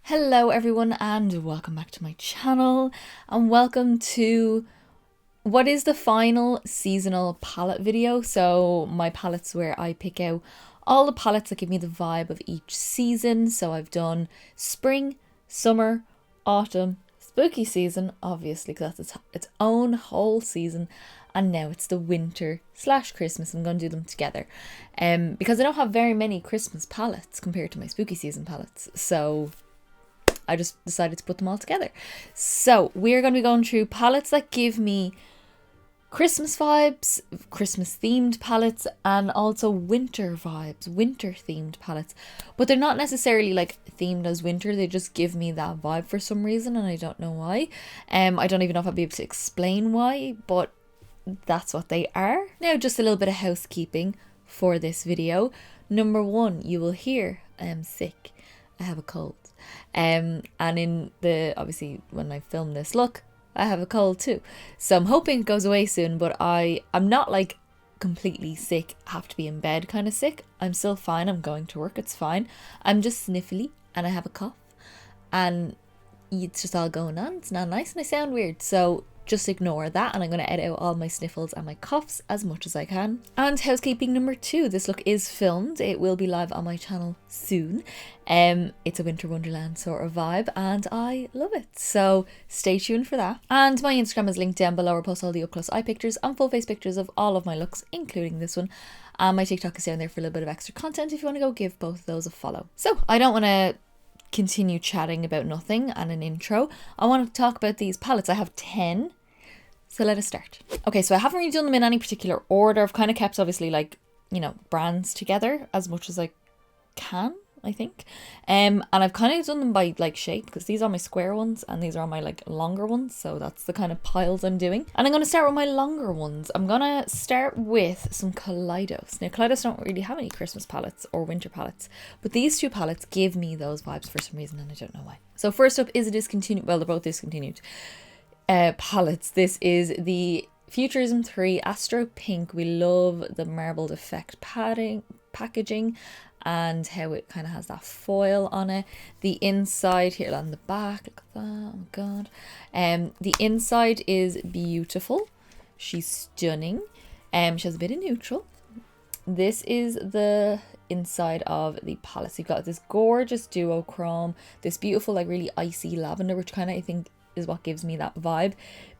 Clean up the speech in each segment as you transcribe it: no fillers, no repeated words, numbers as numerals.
Hello everyone and welcome back to my channel and welcome to what is the final seasonal palette video. So my palettes where I pick out all the palettes that give me the vibe of each season. So I've done spring, summer, autumn, spooky season, obviously because that's its own whole season, and now it's the winter / Christmas. I'm going to do them together because I don't have very many Christmas palettes compared to my spooky season palettes, so I just decided to put them all together. So we're going to be going through palettes that give me Christmas vibes, Christmas themed palettes, and also winter vibes, winter themed palettes. But they're not necessarily like themed as winter, they just give me that vibe for some reason and I don't know why. I don't even know if I'll be able to explain why, but that's what they are. Now just a little bit of housekeeping for this video. Number one, you will hear I am sick. I have a cold. And in the, obviously when I film this look, I have a cold too. So I'm hoping it goes away soon, but I'm not like completely sick, have to be in bed kind of sick. I'm still fine, I'm going to work, it's fine. I'm just sniffly and I have a cough and it's just all going on. It's not nice and I sound weird. So just ignore that, and I'm going to edit out all my sniffles and my coughs as much as I can. And housekeeping number two, this look is filmed. It will be live on my channel soon. It's a winter wonderland sort of vibe and I love it. So stay tuned for that. And my Instagram is linked down below. I post all the up close eye pictures and full face pictures of all of my looks, including this one. And my TikTok is down there for a little bit of extra content if you want to go give both of those a follow. So I don't want to continue chatting about nothing and an intro. I want to talk about these palettes. I have 10. So let us start. Okay, so I haven't really done them in any particular order. I've kind of kept obviously like, you know, brands together as much as I can, I think. And I've kind of done them by like shape because these are my square ones and these are my like longer ones. So that's the kind of piles I'm doing. And I'm going to start with my longer ones. I'm going to start with some Kaleidos. Now Kaleidos don't really have any Christmas palettes or winter palettes, but these two palettes give me those vibes for some reason and I don't know why. So first up is a discontinued, well, they're both discontinued palettes. This is the Futurism 3 Astro Pink. We love the marbled effect packaging and how it kind of has that foil on it. The inside here on the back, look at that, oh my god. The inside is beautiful. She's stunning. She has a bit of neutral. This is the inside of the palette. So you've got this gorgeous duochrome, this beautiful like really icy lavender, which kind of I think is what gives me that vibe.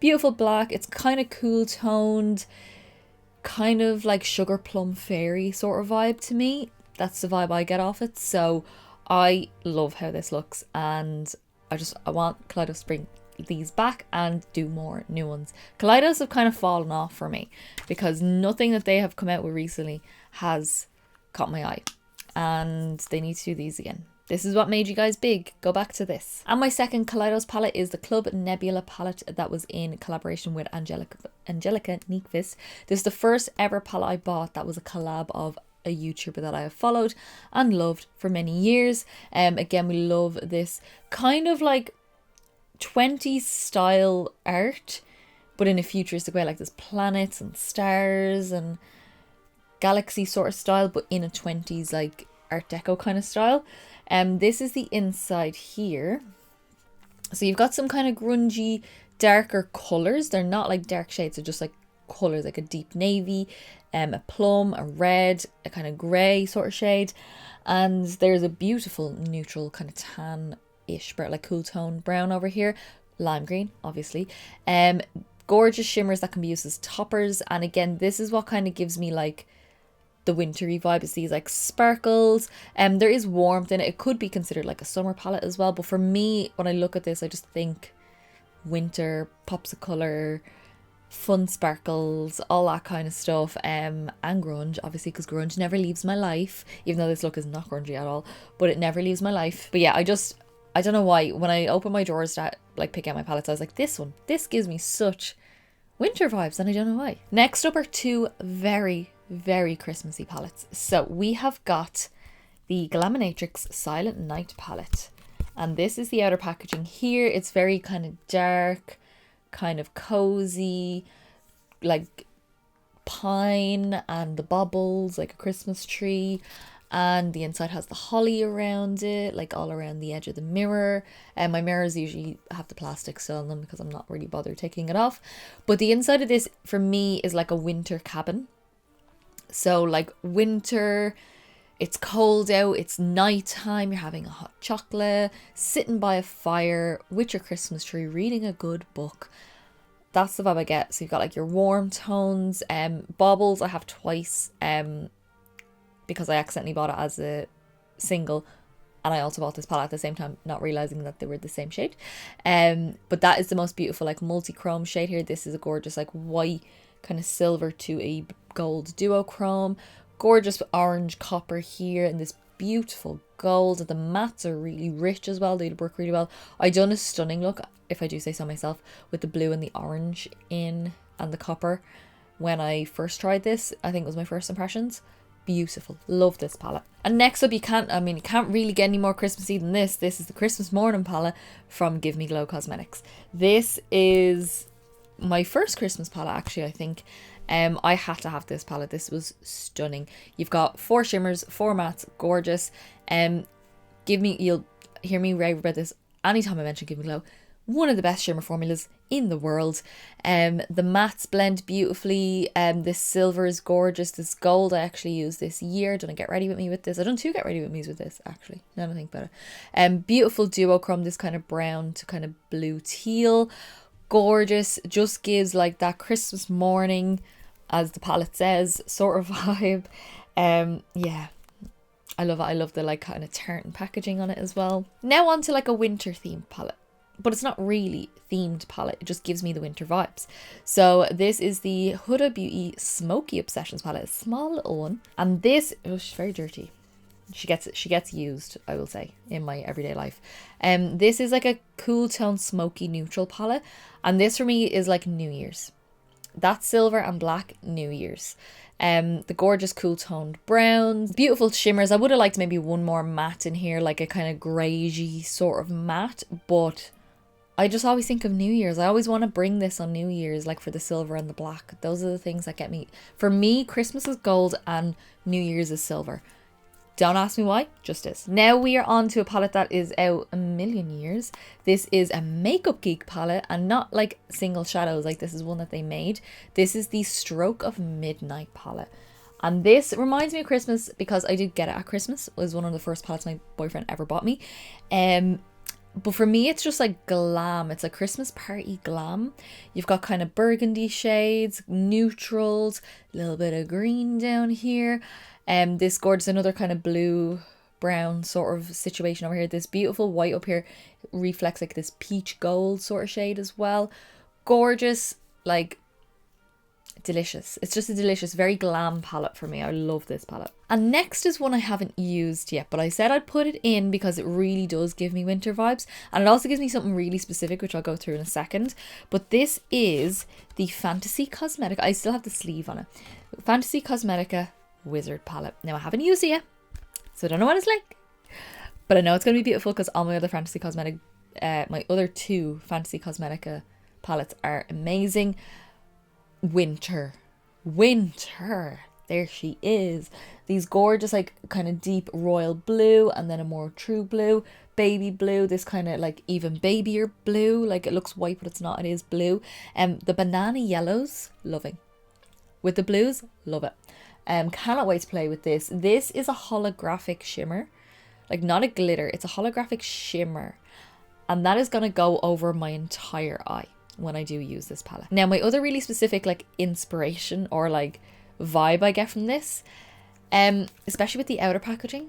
Beautiful black. It's kind of cool toned, kind of like sugar plum fairy sort of vibe to me. That's the vibe I get off it. So I love how this looks and I want Kaleidos to bring these back and do more new ones. Kaleidos have kind of fallen off for me because nothing that they have come out with recently has caught my eye and they need to do these again. This is what made you guys big. Go back to this. And my second Kaleidos palette is the Club Nebula palette that was in collaboration with Angelica Nyqvist. This is the first ever palette I bought that was a collab of a YouTuber that I have followed and loved for many years. Again, we love this kind of like 20s style art, but in a futuristic way, like there's planets and stars and galaxy sort of style, but in a 20s like Art Deco kind of style. This is the inside here. So you've got some kind of grungy, darker colours. They're not like dark shades, they're just like colours, like a deep navy, a plum, a red, a kind of grey sort of shade. And there's a beautiful neutral kind of tan-ish, like cool tone brown over here. Lime green, obviously. Gorgeous shimmers that can be used as toppers. And again, this is what kind of gives me like the wintry vibe. Is these like sparkles. There is warmth in it. It could be considered like a summer palette as well, but for me when I look at this I just think winter, pops of colour, fun sparkles, all that kind of stuff. And grunge, obviously, because grunge never leaves my life, even though this look is not grungy at all, but it never leaves my life. But yeah, I don't know why when I open my drawers to like pick out my palettes I was like, this gives me such winter vibes and I don't know why. Next up are two very Christmassy palettes. So we have got the Glaminatrix Silent Night palette, and this is the outer packaging here. It's very kind of dark, kind of cozy, like pine and the bubbles like a Christmas tree, and the inside has the holly around it, like all around the edge of the mirror. And my mirrors usually have the plastic still on them because I'm not really bothered taking it off. But the inside of this for me is like a winter cabin. So like winter, it's cold out, it's nighttime, you're having a hot chocolate, sitting by a fire with your Christmas tree, reading a good book. That's the vibe I get. So you've got like your warm tones. Baubles I have twice because I accidentally bought it as a single, and I also bought this palette at the same time, not realizing that they were the same shade. But that is the most beautiful like multi-chrome shade here. This is a gorgeous like white kind of silver to a gold duochrome. Gorgeous orange copper here, and this beautiful gold. The mattes are really rich as well. They work really well. I done a stunning look, if I do say so myself, with the blue and the orange in and the copper when I first tried this. I think it was my first impressions. Beautiful. Love this palette. And next up, you can't really get any more Christmassy than this. This is the Christmas Morning palette from Give Me Glow Cosmetics. This is my first Christmas palette, actually, I think. I had to have this palette. This was stunning. You've got 4 shimmers, 4 mattes, gorgeous. You'll hear me rave about this anytime I mention Give Me Glow. One of the best shimmer formulas in the world. The mattes blend beautifully. This silver is gorgeous. This gold I actually used this year. Done a Get Ready With Me with this. I done 2 Get Ready With Me's with this, actually, now that I think about it. Beautiful duochrome, this kind of brown to kind of blue teal. Gorgeous. Just gives like that Christmas morning, as the palette says, sort of vibe. Yeah, I love it. I love the like kind of tartan packaging on it as well. Now on to like a winter themed palette, but it's not really themed palette. It just gives me the winter vibes. So this is the Huda Beauty Smoky Obsessions palette, a small little one, and this, oh, she's very dirty. She gets used, I will say, in my everyday life. This is like a cool tone smoky neutral palette, and this for me is like New Year's. That's silver and black New Year's. The gorgeous cool toned browns, beautiful shimmers. I would have liked maybe one more matte in here, like a kind of greyish sort of matte, but I just always think of New Year's. I always want to bring this on New Year's, like for the silver and the black. Those are the things that get me. For me, Christmas is gold and New Year's is silver. Don't ask me why, just is. Now we are on to a palette that is out a million years. This is a Makeup Geek palette, and not like single shadows, like this is one that they made. This is the Stroke of Midnight palette. And this reminds me of Christmas because I did get it at Christmas. It was one of the first palettes my boyfriend ever bought me. But for me, it's just like glam. It's like Christmas party glam. You've got kind of burgundy shades, neutrals, a little bit of green down here. This gorgeous, another kind of blue brown sort of situation over here. This beautiful white up here reflects like this peach gold sort of shade as well. Gorgeous, like delicious. It's just a delicious, very glam palette for me. I love this palette. And next is one I haven't used yet, but I said I'd put it in because it really does give me winter vibes, and it also gives me something really specific, which I'll go through in a second. But this is the Fantasy Cosmetica. I still have the sleeve on it. Fantasy Cosmetica Wizard palette. Now I haven't used it yet, so I don't know what it's like, but I know it's going to be beautiful because all my other Fantasy Cosmetic, my other 2 Fantasy Cosmetica palettes are amazing. Winter, there she is. These gorgeous like kind of deep royal blue, and then a more true blue, baby blue, this kind of like even babier blue, like it looks white but it's not, it is blue. The banana yellows, loving. With the blues, love it. Cannot wait to play with this. This is a holographic shimmer, like not a glitter, it's a holographic shimmer, and that is gonna go over my entire eye when I do use this palette. Now my other really specific like inspiration or like vibe I get from this, especially with the outer packaging,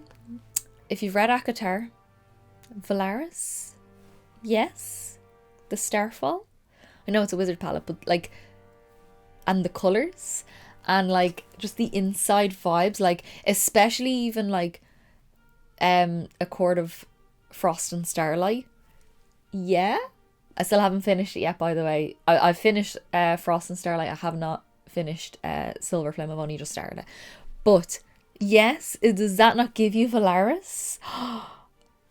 if you've read ACOTAR, Valaris, yes, the Starfall. I know it's a wizard palette, but like, and the colours and like just the inside vibes, like especially even like A Court of Frost and Starlight. Yeah, I still haven't finished it yet, by the way. I've finished Frost and Starlight. I have not finished Silver Flame. I've only just started it. But yes, does that not give you Valaris?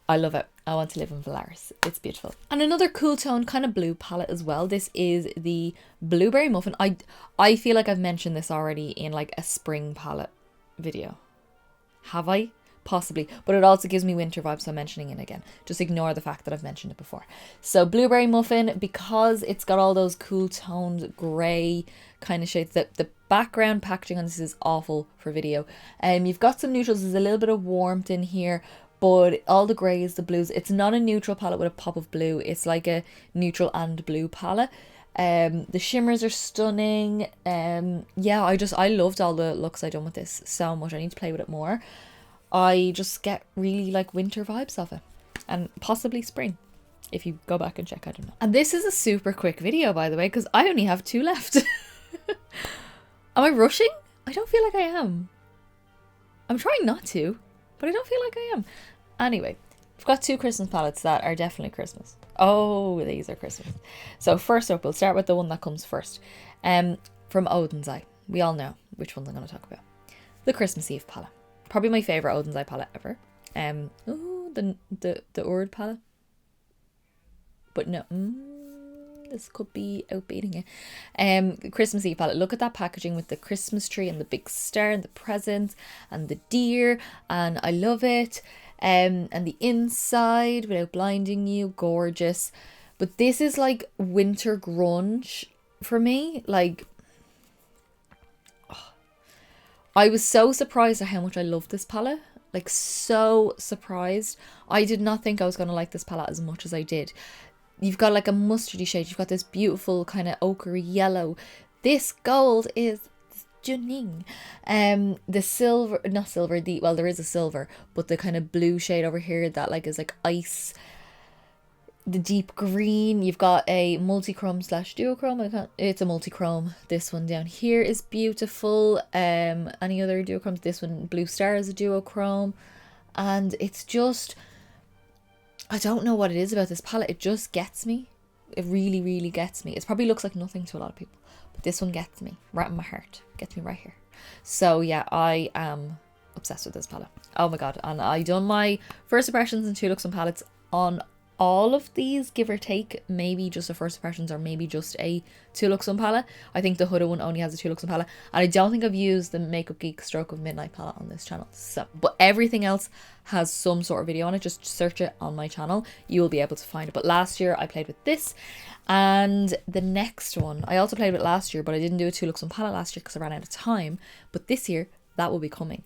I love it. I want to live in Valaris. It's beautiful. And another cool tone kind of blue palette as well. This is the Blueberry Muffin. I feel like I've mentioned this already in like a spring palette video. Have I? possibly, but it also gives me winter vibes, so I'm mentioning it again. Just ignore the fact that I've mentioned it before. So blueberry muffin, because it's got all those cool toned grey kind of shades. The background packaging on this is awful for video. You've got some neutrals, there's a little bit of warmth in here, but all the greys, the blues, it's not a neutral palette with a pop of blue. It's like a neutral and blue palette. The shimmers are stunning. Yeah, I loved all the looks I done with this so much. I need to play with it more. I just get really like winter vibes of it, and possibly spring if you go back and check. I don't know. And this is a super quick video, by the way, because I only have 2 left. Am I rushing? I don't feel like I am. I'm trying not to, but I don't feel like I am. Anyway, I've got 2 Christmas palettes that are definitely Christmas. Oh, these are Christmas. So first up, we'll start with the one that comes first. From Odin's Eye. We all know which ones I'm going to talk about. The Christmas Eve palette. Probably my favourite Odin's Eye palette ever. The Urd palette. But no, this could be outbeating it. Christmas Eve palette. Look at that packaging with the Christmas tree and the big star and the presents and the deer, and I love it. And the inside, without blinding you, gorgeous. But this is like winter grunge for me. Like, I was so surprised at how much I love this palette. Like, so surprised. I did not think I was going to like this palette as much as I did. You've got like a mustardy shade. You've got this beautiful kind of ochre yellow. This gold is stunning. The silver, not silver, well, there is a silver, but the kind of blue shade over here that like is like ice. The deep green, you've got a multi-chrome / duochrome. It's a multi-chrome. This one down here is beautiful. Any other duochromes? This one, Blue Star, is a duochrome. And it's just, I don't know what it is about this palette. It just gets me. It really, really gets me. It probably looks like nothing to a lot of people, but this one gets me right in my heart. Gets me right here. So yeah, I am obsessed with this palette. Oh my god. And I done my first impressions and 2 looks and palettes on all of these, give or take. Maybe just a first impressions or maybe just a 2 looks on palette. I think the Huda one only has a 2 looks on palette, and I don't think I've used the Makeup Geek Stroke of Midnight palette on this channel. So, but everything else has some sort of video on it. Just search it on my channel, you will be able to find it. But last year I played with this, and the next one I also played with last year, but I didn't do a 2 looks on palette last year because I ran out of time. But this year that will be coming.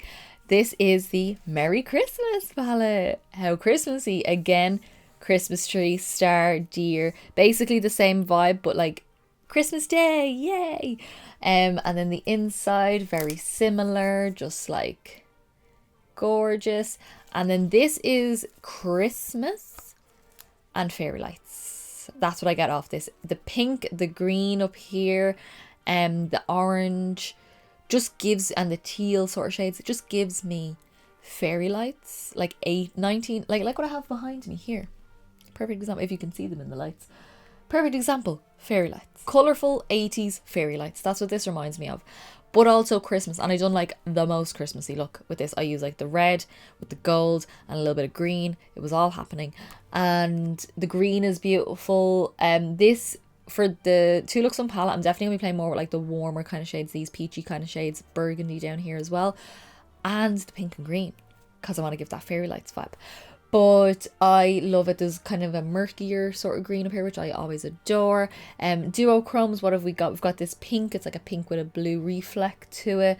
This is the Merry Christmas palette. How Christmassy. Again, Christmas tree, star, deer, basically the same vibe, but like Christmas Day, yay. And then the inside, very similar, just like gorgeous. And then this is Christmas and fairy lights. That's what I get off this. The pink, the green up here, the orange just gives, and the teal sort of shades, it just gives me fairy lights, like 19, like what I have behind me here. Perfect example, if you can see them in the lights. Perfect example, fairy lights. Colourful 80s fairy lights. That's what this reminds me of. But also Christmas. And I done like the most Christmassy look with this. I use like the red with the gold and a little bit of green. It was all happening. And the green is beautiful. This, for the 2 looks on palette, I'm definitely going to be playing more with like the warmer kind of shades. These peachy kind of shades. Burgundy down here as well. And the pink and green, because I want to give that fairy lights vibe. But I love it. There's kind of a murkier sort of green up here, which I always adore. Duochromes, what have we got? We've got this pink. It's like a pink with a blue reflect to it.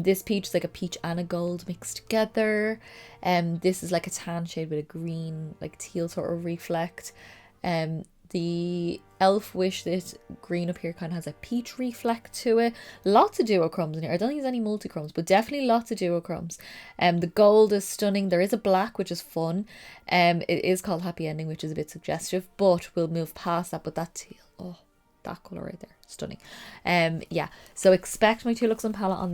This peach is like a peach and a gold mixed together. This is like a tan shade with a green, like teal sort of reflect. The Elf Wish, this green up here kind of has a peach reflect to it. Lots of duochromes in here. I don't think there's any multi-chromes, but definitely lots of duochromes. The gold is stunning. There is a black, which is fun. It is called Happy Ending, which is a bit suggestive, but we'll move past that. But that teal, oh, that colour right there, stunning. Yeah, so expect my 2 looks on palette on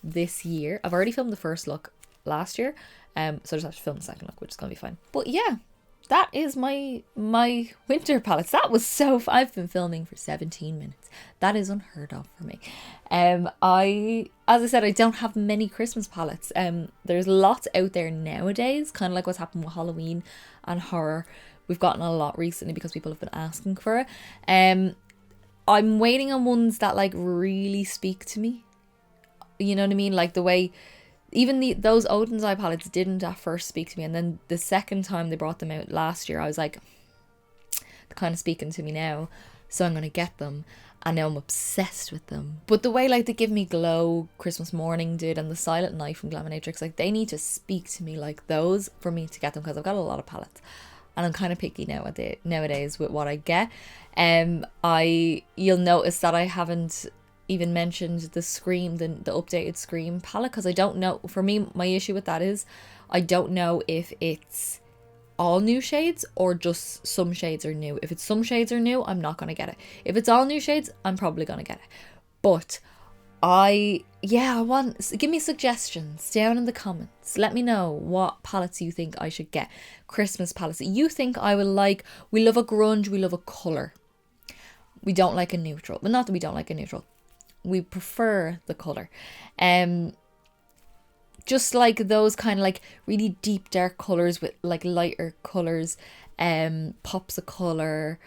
this year. I've already filmed the first look last year, so I just have to film the second look, which is going to be fine. But yeah, that is my winter palettes. That was so I've been filming for 17 minutes. That is unheard of for me. As I said, I don't have many Christmas palettes. There's lots out there nowadays, kind of like what's happened with Halloween and horror. We've gotten a lot recently because people have been asking for it. I'm waiting on ones that like really speak to me. You know what I mean? Like the way even those Odin's Eye palettes didn't at first speak to me, and then the second time they brought them out last year, I was like, they're kind of speaking to me now, so I'm gonna get them. And now I'm obsessed with them. But the way like they Give Me Glow Christmas Morning did, and the Silent Night from Glaminatrix, like they need to speak to me like those for me to get them, because I've got a lot of palettes and I'm kind of picky nowadays with what I get. You'll notice that I haven't even mentioned the Scream, the updated Scream palette, because I don't know. For me, my issue with that is I don't know if it's all new shades or just some shades are new. If it's some shades are new, I'm not gonna get it. If it's all new shades, I'm probably gonna get it. But give me suggestions down in the comments. Let me know what palettes you think I should get. Christmas palettes that you think I will like. We love a grunge, we love a colour. We don't like a neutral. Well, not that we don't like a neutral. We prefer the colour. Just like those kind of like really deep dark colours with like lighter colours, pops of colour,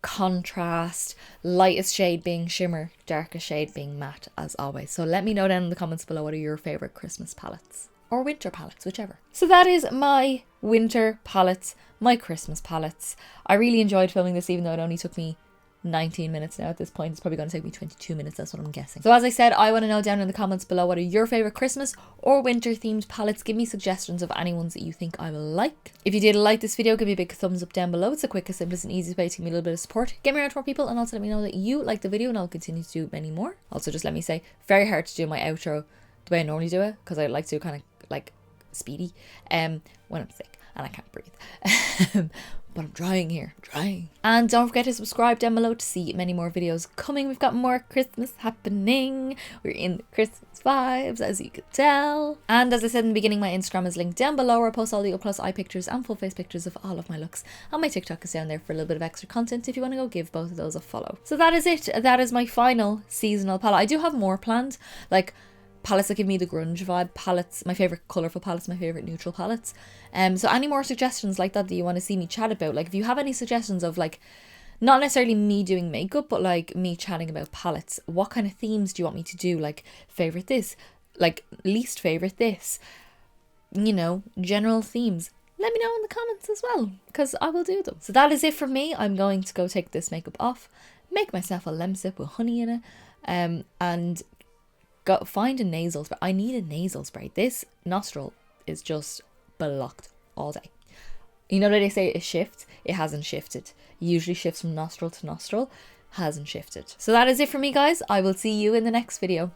contrast, lightest shade being shimmer, darkest shade being matte, as always. So let me know down in the comments below what are your favourite Christmas palettes or winter palettes, whichever. So that is my winter palettes, my Christmas palettes. I really enjoyed filming this, even though it only took me 19 minutes now at this point. It's probably going to take me 22 minutes, that's what I'm guessing. So as I said, I want to know down in the comments below what are your favourite Christmas or winter themed palettes. Give me suggestions of any ones that you think I will like. If you did like this video, give me a big thumbs up down below. It's the quickest, simplest and easiest way to give me a little bit of support, get me around to more people, and also let me know that you like the video, and I'll continue to do many more. Also, just let me say, very hard to do my outro the way I normally do it, because I like to kind of like speedy when I'm sick and I can't breathe. But I'm trying here, trying. And don't forget to subscribe down below to see many more videos coming. We've got more Christmas happening. We're in the Christmas vibes, as you could tell. And as I said in the beginning, my Instagram is linked down below, where I post all the up close eye pictures and full face pictures of all of my looks. And my TikTok is down there for a little bit of extra content if you want to go give both of those a follow. So that is it. That is my final seasonal palette. I do have more planned, like palettes that give me the grunge vibe, palettes, my favourite colourful palettes, my favourite neutral palettes. So any more suggestions like that you want to see me chat about, like if you have any suggestions of like, not necessarily me doing makeup, but like me chatting about palettes, what kind of themes do you want me to do? Like favourite this, like least favourite this, you know, general themes. Let me know in the comments as well, because I will do them. So that is it from me. I'm going to go take this makeup off, make myself a lemsip with honey in it, and go find a nasal spray. I need a nasal spray. This nostril is just blocked all day. You know that they say it shifts? It hasn't shifted. It usually shifts from nostril to nostril. Hasn't shifted. So that is it for me, guys. I will see you in the next video.